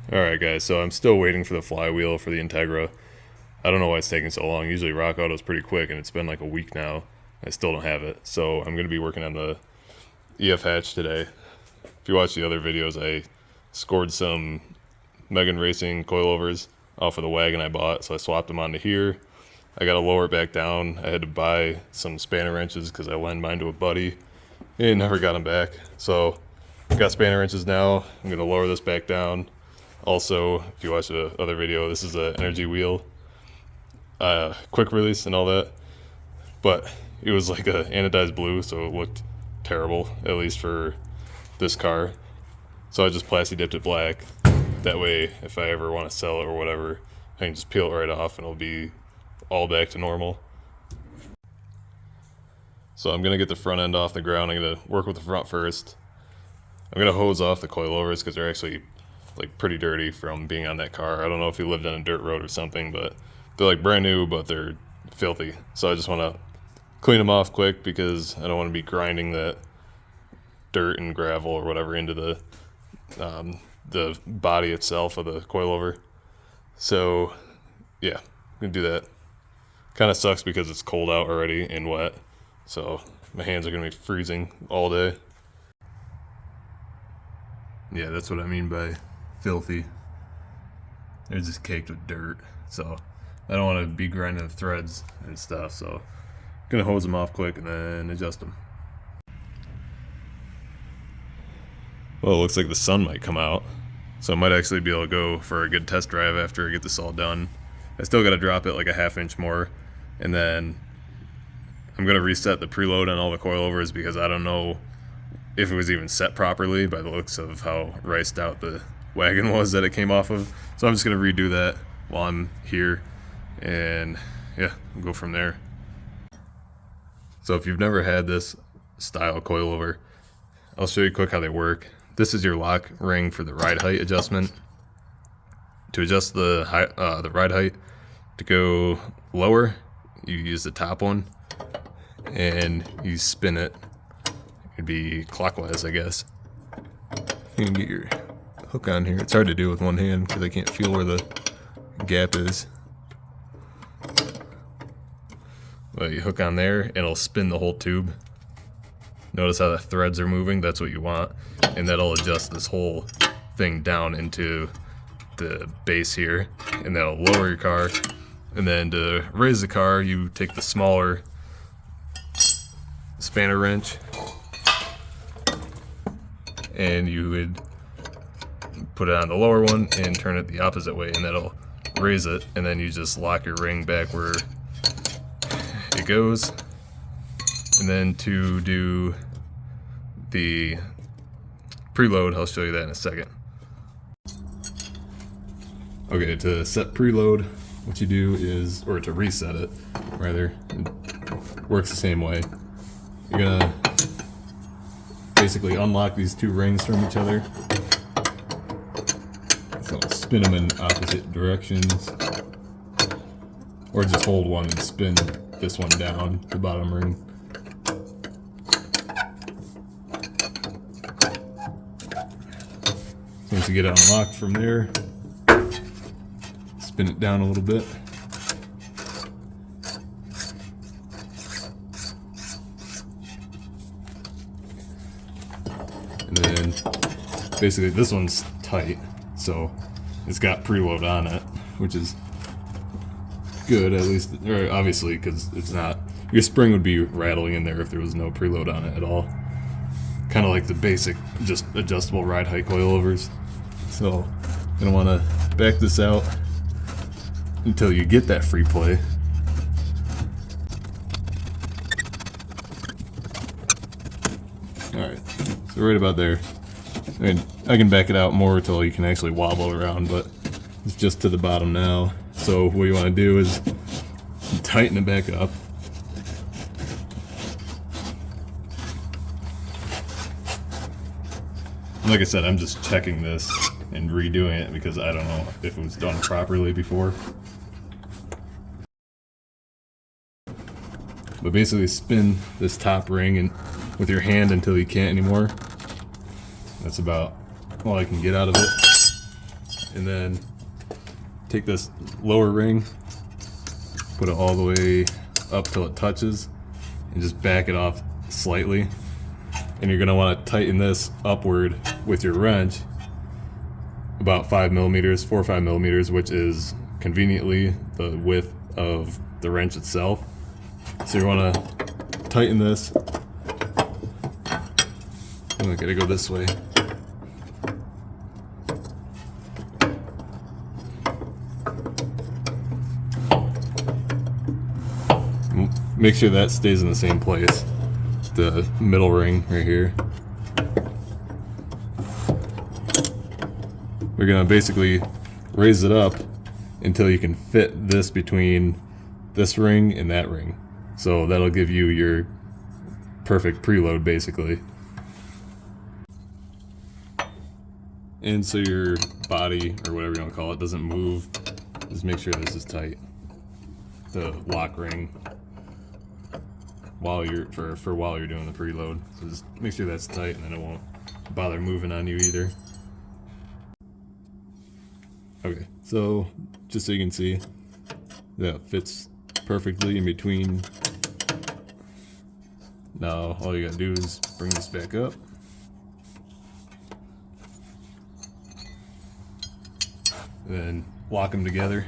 Alright guys, so I'm still waiting for the flywheel for the Integra. I don't know why it's taking so long. Usually Rock Auto's pretty quick, and it's been like a week now. I still don't have it. So I'm going to be working on the EF hatch today. If you watch the other videos, I scored some Megan Racing Coilovers off of the wagon I bought, so I swapped them onto here. I got to lower it back down. I had to buy some spanner wrenches because I lent mine to a buddy and never got them back. So I've got spanner wrenches now. I'm going to lower this back down. Also, if you watch the other video, this is an energy wheel, quick release and all that, but it was like a anodized blue, so it looked terrible, at least for this car. So I just plasti dipped it black. That way, if I ever want to sell it or whatever, I can just peel it right off and it'll be all back to normal. So I'm gonna get the front end off the ground. I'm gonna work with the front first. I'm gonna hose off the coilovers because they're actually like pretty dirty from being on that car. I don't know if you lived on a dirt road or something, but they're like brand new, but they're filthy. So I just want to clean them off quick because I don't want to be grinding that dirt and gravel or whatever into the body itself of the coilover. So yeah, I'm gonna do that. Kind of sucks because it's cold out already and wet, so my hands are gonna be freezing all day. Yeah, that's what I mean by filthy. They're just caked with dirt, so I don't want to be grinding the threads and stuff, so I'm gonna hose them off quick and then adjust them. Well, it looks like the sun might come out, so I might actually be able to go for a good test drive after I get this all done. I still got to drop it like a ½ inch more, and then I'm gonna reset the preload on all the coilovers because I don't know if it was even set properly by the looks of how riced out the wagon was that it came off of. So I'm just gonna redo that while I'm here, and yeah, we'll go from there. So if you've never had this style coilover, I'll show you quick how they work. This is your lock ring for the ride height adjustment. To adjust the ride height to go lower, you use the top one and you spin it. It'd be clockwise, I guess. You can get your hook on here. It's hard to do with one hand because I can't feel where the gap is. Well, you hook on there and it'll spin the whole tube. Notice how the threads are moving? That's what you want. And that'll adjust this whole thing down into the base here, and that'll lower your car. And then to raise the car, you take the smaller spanner wrench and you would put it on the lower one and turn it the opposite way, and that'll raise it, and then you just lock your ring back where it goes. And then to do the preload, I'll show you that in a second. Okay, to set preload, what you do is, or to reset it rather, it works the same way. You're gonna basically unlock these two rings from each other. So spin them in opposite directions, or just hold one and spin this one down, the bottom ring. Once you get it unlocked from there, spin it down a little bit. And then basically this one's tight, so it's got preload on it, which is good, at least, or obviously, because it's not, your spring would be rattling in there if there was no preload on it at all. Kind of like the basic, just adjustable ride height coilovers. So, gonna want to back this out until you get that free play. Alright, so right about there. I mean, I can back it out more until you can actually wobble around, but it's just to the bottom now. So what you want to do is tighten it back up. Like I said, I'm just checking this and redoing it because I don't know if it was done properly before. But basically spin this top ring and with your hand until you can't anymore. That's about all I can get out of it. and then take this lower ring, put it all the way up till it touches, and just back it off slightly. And you're going to want to tighten this upward with your wrench about 5 millimeters, 4 or 5 millimeters, which is conveniently the width of the wrench itself. So you want to tighten this. I'm going to go this way. Make sure that stays in the same place. The middle ring right here. We're gonna basically raise it up until you can fit this between this ring and that ring. So that'll give you your perfect preload basically. And so your body, or whatever you want to call it, doesn't move. Just make sure this is tight. The lock ring. While you're while you're doing the preload, so just make sure that's tight, and then it won't bother moving on you either. Okay, so just so you can see, that fits perfectly in between. Now all you gotta do is bring this back up, and then lock them together.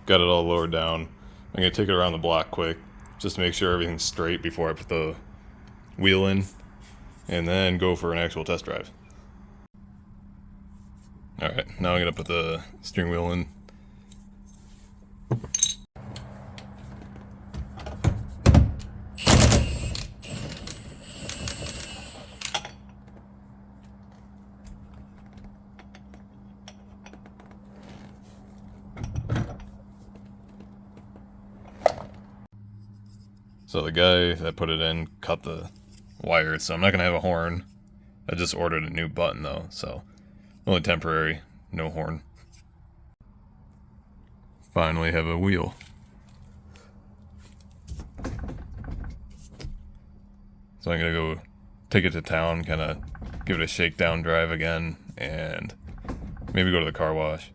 Got it all lowered down. I'm going to take it around the block quick just to make sure everything's straight before I put the wheel in, and then go for an actual test drive. Alright, now I'm going to put the steering wheel in. So the guy that put it in cut the wires, so I'm not gonna have a horn. I just ordered a new button though, so only temporary, no horn. Finally have a wheel. So I'm gonna go take it to town, kinda give it a shakedown drive again, and maybe go to the car wash.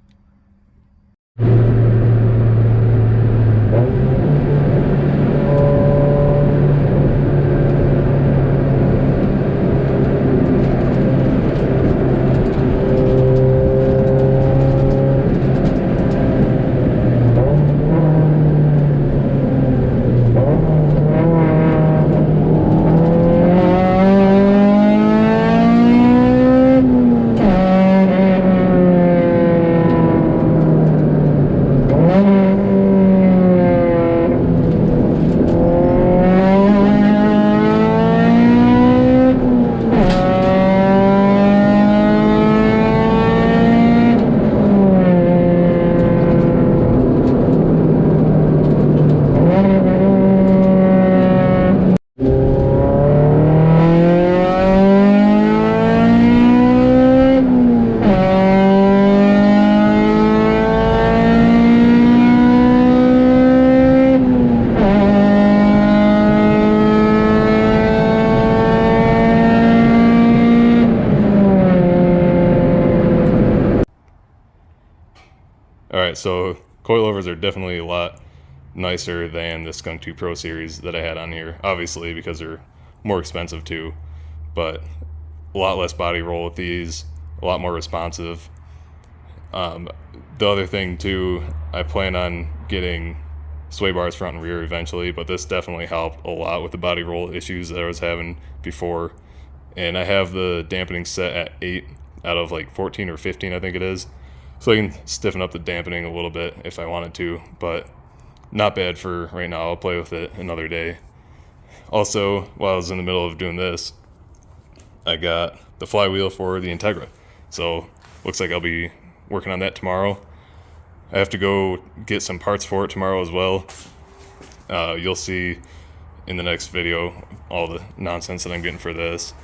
Alright, so coilovers are definitely a lot nicer than the Skunk 2 Pro series that I had on here, obviously because they're more expensive too, but a lot less body roll with these, a lot more responsive. The other thing too, I plan on getting sway bars front and rear eventually, but this definitely helped a lot with the body roll issues that I was having before. And I have the dampening set at 8 out of like 14 or 15 I think it is, so I can stiffen up the dampening a little bit if I wanted to, but not bad for right now. I'll play with it another day. Also, while I was in the middle of doing this, I got the flywheel for the Integra, so looks like I'll be working on that tomorrow. I have to go get some parts for it tomorrow as well. You'll see in the next video all the nonsense that I'm getting for this.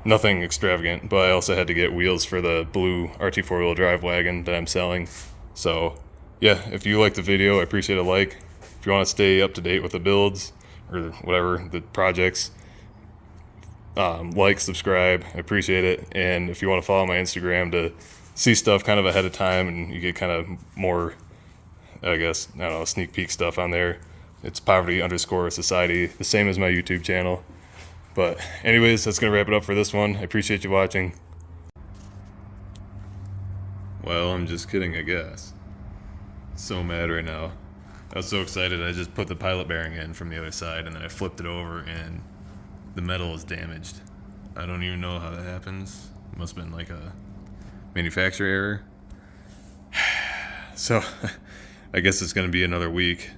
Nothing extravagant, but I also had to get wheels for the blue RT4WD Wagon that I'm selling. So yeah, if you like the video, I appreciate a like. If you want to stay up to date with the builds, or whatever, the projects. Like, subscribe, I appreciate it. And if you want to follow my Instagram to see stuff kind of ahead of time and you get kind of more, I guess, I don't know, sneak peek stuff on there, it's poverty_society, the same as my YouTube channel. But anyways, that's going to wrap it up for this one. I appreciate you watching. Well, I'm just kidding, I guess. So mad right now. I was so excited, I just put the pilot bearing in from the other side and then I flipped it over and the metal is damaged. I don't even know how that happens. It must have been like a manufacturer error. So, I guess it's gonna be another week.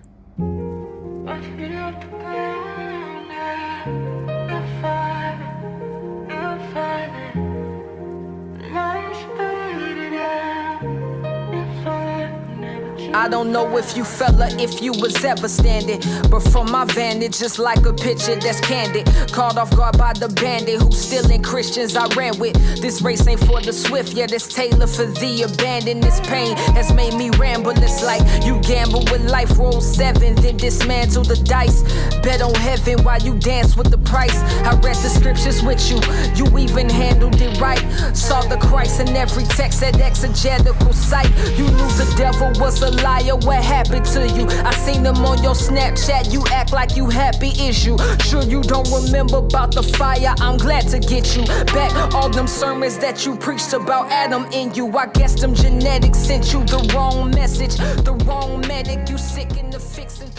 I don't know if you fella, if you was ever standing, but from my vantage, just like a picture that's candid. Caught off guard by the bandit who's stealing Christians I ran with. This race ain't for the swift, yet it's tailored for the abandoned. This pain has made me ramble. It's like you gamble with life, roll 7, then dismantle the dice. Bet on heaven while you dance with the price. I read the scriptures with you, you even handled it right. Saw the Christ in every text at exegetical sight. You knew the devil was a liar, what happened to you? I seen them on your Snapchat, you act like you happy, is you? Sure you don't remember about the fire, I'm glad to get you back. All them sermons that you preached about Adam in you, I guess them genetics sent you the wrong message, the wrong medic, you sick in the fix and